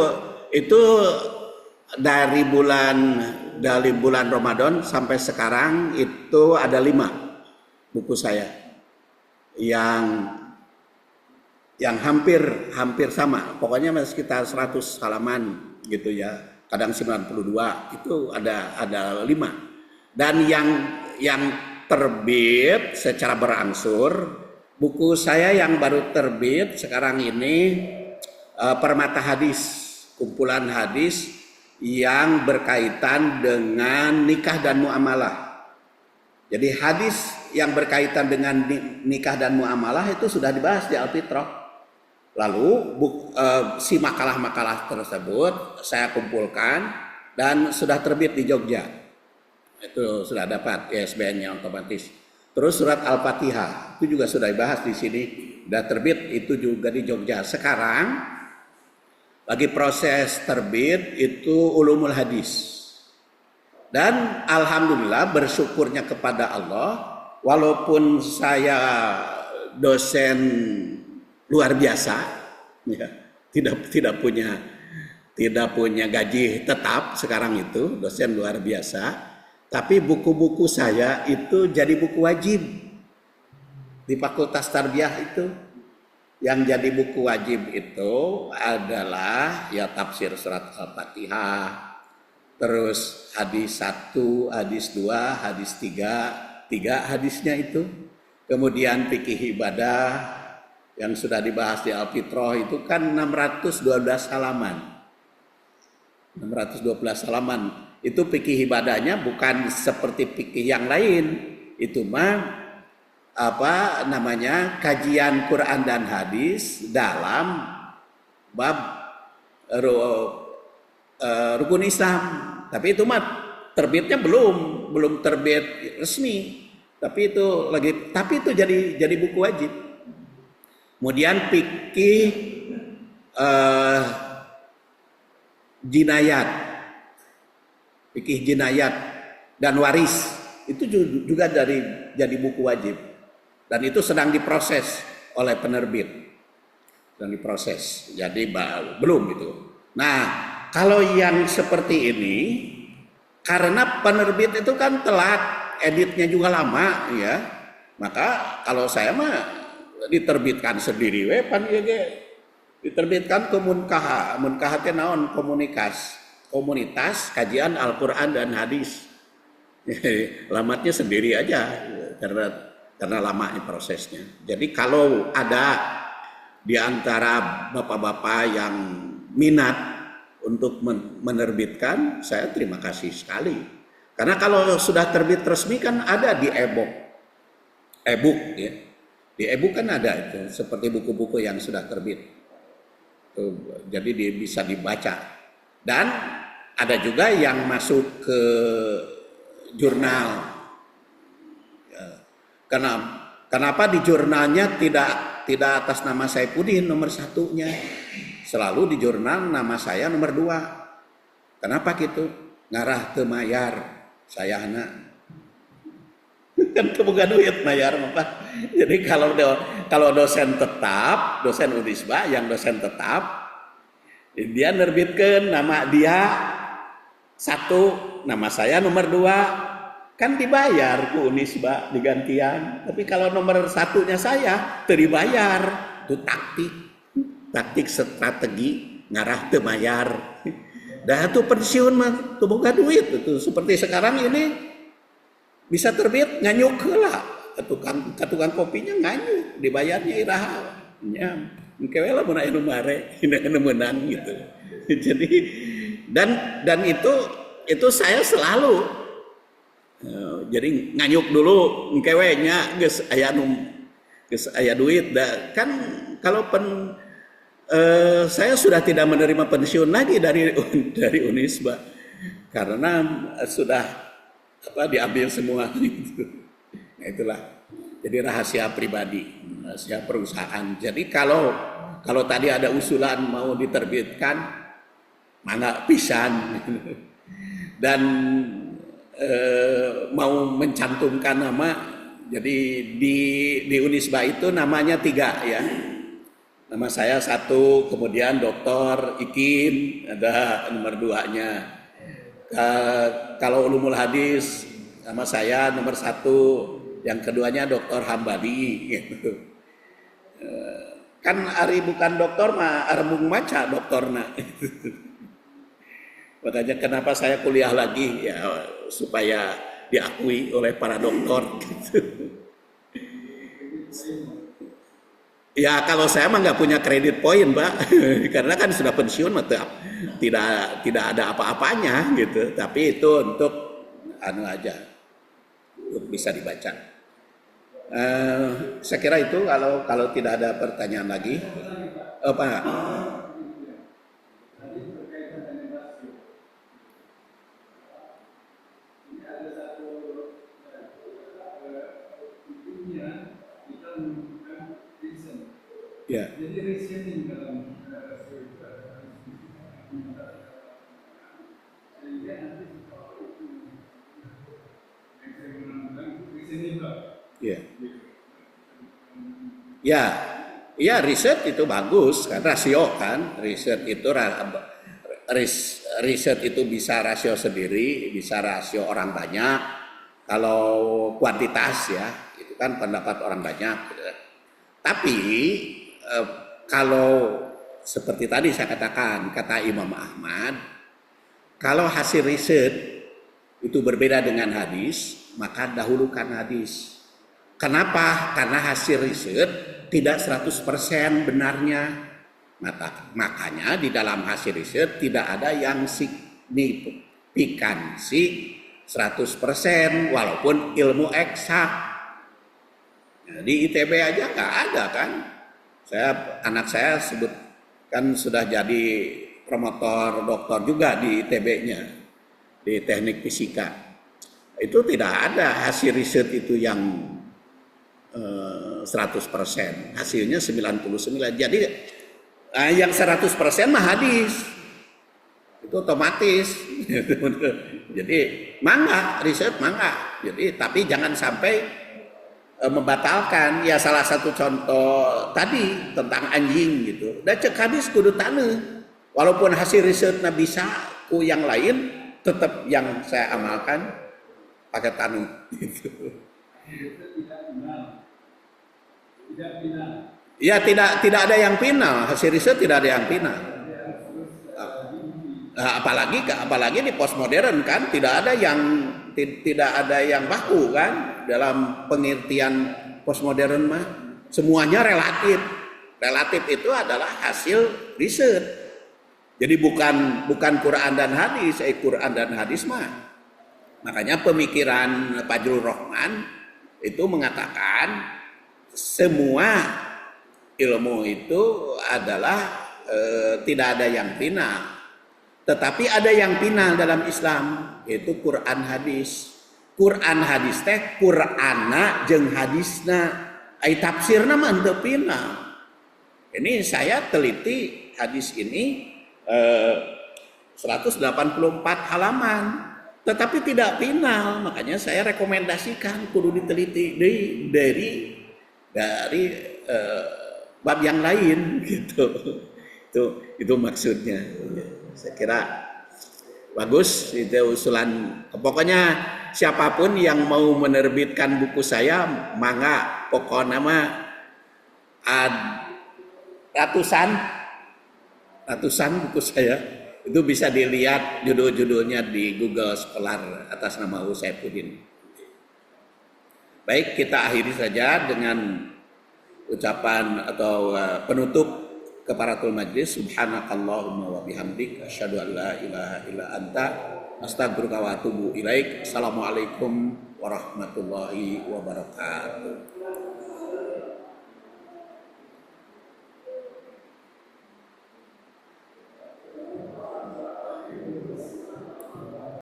Speaker 1: dari bulan Ramadan sampai sekarang itu ada 5 buku saya yang hampir sama, pokoknya sekitar 100 halaman gitu ya, kadang 92, itu ada 5. Dan yang terbit secara berangsur, buku saya yang baru terbit sekarang ini Permata Hadis, kumpulan hadis yang berkaitan dengan nikah dan muamalah. Jadi hadis yang berkaitan dengan nikah dan muamalah itu sudah dibahas di Al-Fitrah. Lalu si makalah-makalah tersebut saya kumpulkan dan sudah terbit di Jogja. Itu sudah dapat ISBN-nya otomatis. Terus surat Al-Fatihah itu juga sudah dibahas di sini, sudah terbit itu juga di Jogja. Sekarang lagi proses terbit itu Ulumul Hadis. Dan alhamdulillah bersyukurnya kepada Allah, walaupun saya dosen luar biasa, ya, tidak punya gaji tetap sekarang itu, dosen luar biasa, tapi buku-buku saya itu jadi buku wajib di Fakultas Tarbiyah itu. Yang jadi buku wajib itu adalah ya tafsir surat Al-Fatihah, terus hadis 1, hadis 2, hadis 3 hadisnya itu. Kemudian fikih ibadah yang sudah dibahas di Al-Fitrah itu kan 612 halaman. 612 halaman. Itu fikih ibadahnya bukan seperti fikih yang lain. Itu mah kajian Quran dan hadis dalam bab rukun Islam. Tapi itu mah terbitnya belum terbit resmi. Tapi itu jadi buku wajib. Kemudian fikih jinayat dan waris itu juga jadi buku wajib. Dan itu sedang diproses oleh penerbit. Sedang diproses. Jadi belum itu. Nah, kalau yang seperti ini, karena penerbit itu kan telat, editnya juga lama ya. Maka kalau saya mah diterbitkan sendiri diterbitkan ke Munkaha teh naon komunitas kajian Al-Qur'an dan hadis. Lamatnya sendiri aja karena lamanya prosesnya. Jadi kalau ada di antara bapak-bapak yang minat untuk menerbitkan, saya terima kasih sekali. Karena kalau sudah terbit resmi kan ada di e-book ya. Di e-book kan ada itu, seperti buku-buku yang sudah terbit. Jadi bisa dibaca. Dan ada juga yang masuk ke jurnal. Kenapa di jurnalnya tidak atas nama Saifuddin nomor satunya, selalu di jurnal nama saya nomor 2. Kenapa gitu? Ngarah ke mayar saya anak kan kebuka duit mayar apa. Jadi kalau dosen tetap, dosen Unisba yang dosen tetap, dia nerbitkan nama dia 1, nama saya nomor 2, kan dibayar ke Unisba digantian. Tapi kalau nomor 1-nya saya terdibayar, itu taktik strategi ngarah ke mayar. Dah itu pensiun mah tuh boga duit itu, seperti sekarang ini bisa terbit nganyuk heula, tukang kopinya nganyuk, dibayarnya iraha nya engke lah mun aya nu mare inu menang gitu. Jadi dan itu saya selalu jadi nganyuk dulu engke we nya geus aya duit da kan. Kalau saya sudah tidak menerima pensiun lagi dari Unisba karena sudah diambil semua gitu. Nah, itulah. Jadi rahasia pribadi, rahasia perusahaan. Jadi kalau tadi ada usulan mau diterbitkan, mangga pisan. Dan mau mencantumkan nama, jadi di Unisba itu namanya 3 ya. Nama saya 1, kemudian Dr. Ikin, ada nomor 2-nya. Kalau ulumul hadis nama saya nomor 1, yang keduanya Dr. Hambali gitu. Kan ari bukan doktor mah arbung maca doktorna. Makanya kenapa saya kuliah lagi ya supaya diakui oleh para doktor gitu. Ya kalau saya mah nggak punya kredit poin, Pak, karena kan sudah pensiun, tidak ada apa-apanya gitu. Tapi itu untuk aja, untuk bisa dibaca. Saya kira itu kalau tidak ada pertanyaan lagi, Pak. Ya. Jadi reasoning dalam rasio itu sehingga nanti ya. Ya riset itu bagus kan, rasio kan, riset itu bisa rasio sendiri, bisa rasio orang banyak. Kalau kuantitas ya, itu kan pendapat orang banyak. Tapi kalau seperti tadi saya katakan, kata Imam Ahmad, kalau hasil riset itu berbeda dengan hadis, maka dahulukan hadis. Kenapa? Karena hasil riset tidak 100% benarnya. Makanya di dalam hasil riset tidak ada yang signifikansi 100% walaupun ilmu eksak. Di ITB aja nggak ada kan. Anak saya sebut kan sudah jadi promotor doktor juga di ITB-nya, di teknik fisika. Itu tidak ada hasil riset itu yang 100%, hasilnya 99. Jadi yang 100% mah hadis. Itu otomatis. Jadi mangga riset mangga. Jadi tapi jangan sampai membatalkan. Ya salah satu contoh tadi tentang anjing gitu. Dan cek hadis kudu taneuh. Walaupun hasil risetnya bisa ku yang lain, tetap yang saya amalkan pakai taneuh gitu. Ya tidak ada yang final, hasil riset tidak ada yang final. Apalagi di postmodern kan tidak ada yang baku kan dalam pengertian postmodern mah semuanya relatif Relatif itu adalah hasil riset. Jadi bukan Quran dan hadis, Quran dan hadis mah. Makanya pemikiran Fajrul Rahman itu mengatakan semua ilmu itu adalah tidak ada yang final, tetapi ada yang final dalam Islam, yaitu Quran hadis. Quran hadis teh Qur'ana jeung hadisna, ai tafsirna mah teu final. Ini saya teliti hadis ini 184 halaman, tetapi tidak final. Makanya saya rekomendasikan kudu diteliti dari bab yang lain gitu. Itu maksudnya. Saya kira bagus itu usulan. Pokoknya siapapun yang mau menerbitkan buku saya, mangga, pokoknya mah ratusan buku saya itu bisa dilihat judul-judulnya di Google Scholar atas nama Saifuddin. Baik, kita akhiri saja dengan ucapan atau penutup keparatul majlis. Subhanakallahumma wa bihamdik asyhadu an la ilaha illa anta astaghfiruka wa atubu ilaik. Assalamualaikum warahmatullahi wabarakatuh.